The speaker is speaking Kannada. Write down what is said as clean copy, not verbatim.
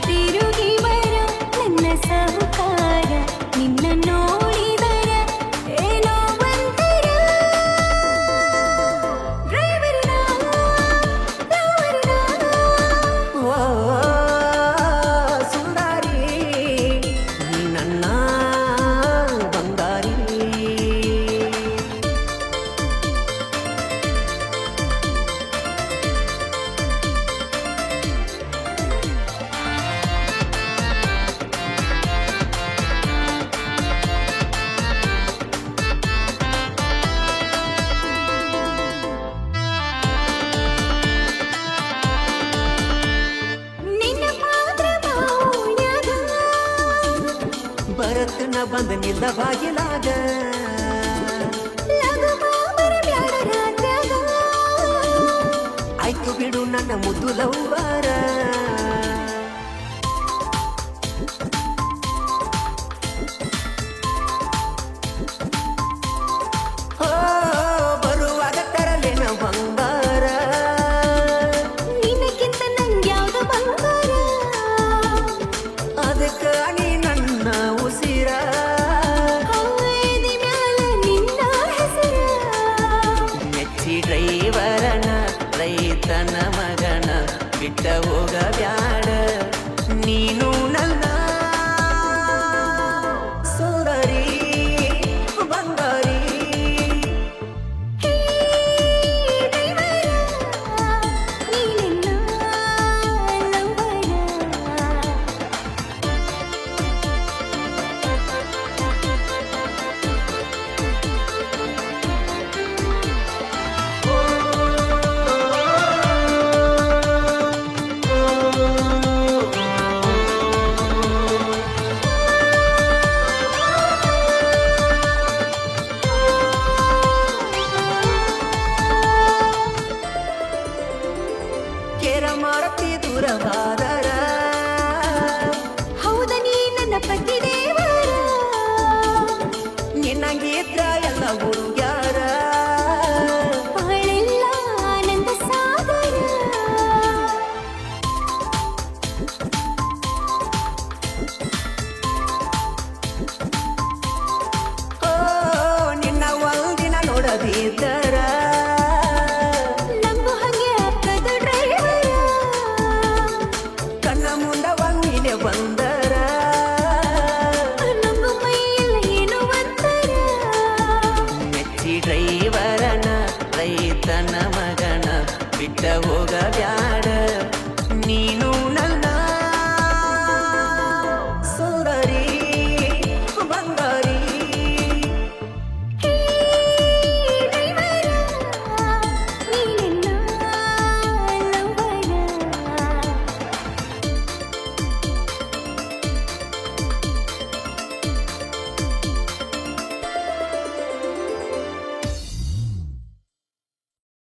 ತಿರುಗಿ ಬರ ನನ್ನ ಸಹುಕಾರ ನಿನ್ನ ನೋಡಿದರ ಏನೋ ಒಂಥರ ಡ್ರೈವರಿನ ಓ ಸುಂದರಿ ನೀ ನನ್ನ ಬಂಗಾರಿ ನಿನ್ನ ಪಾತ್ರ ಮೌನ್ಯಾಗ ಬರತನ ಬಂದ ನಿಲ್ಲ ಬಾಗಿಲಾಗ ಲಘು ಮಾಮರ ಬ್ಯಾಡ ರಾತ್ರ್ಯಾಗ ಆಯ್ತು ಬಿಡು ನನ್ನ ಮುದ್ದು ಲವ್ವಾರ ಓ ಬರುವಾಗ ತರಲೇನ ಬಂಗಾರ ನಿನಕ್ಕಿಂತ ನಂಗ್ಯಾವ್ದು ಬಂಗಾರ ಅದಕ್ಕ ನೀ ನನ್ನ ಉಸಿರ ಹೌದಿ ಮ್ಯಾಲ ನಿನ್ನ ಹೆಸರ ಮೆಚ್ಚಿ ಡ್ರೈವರನ ರೈತನ ಮಗನ ಬಿಟ್ಟ ಹೋಗ ಬ್ಯಾಡ ನೀನು ನನ್ನ ಸುಂದರಿ ಬಂಗಾರಿ ಹೇ ಡ್ರೈವರ ನೀನೆನ್ನ ಲವ್ವರ ಕೆರ ಮಾಡತಿ ದೂರವಾದರ ಹೌದ ನೀ ನನ್ನ ಪತಿ ದೇವರ ನಿನ್ನಂಗಿದ್ರ ಎಲ್ಲ ಹುಡುಗ್ಯಾರ ಬಾಳೆಲ್ಲ ಆನಂದ ಸಾಗರ ಓ ನಿನ್ನ ಒಂದಿನ ನೋಡದಿದ್ದರ ನಂಬು ಹಂಗೆ ಅಕ್ಕದ ಡ್ರೈವರ ಕಣ್ಣ ಮುಂದ ಒಂದಿನ ಬಂದ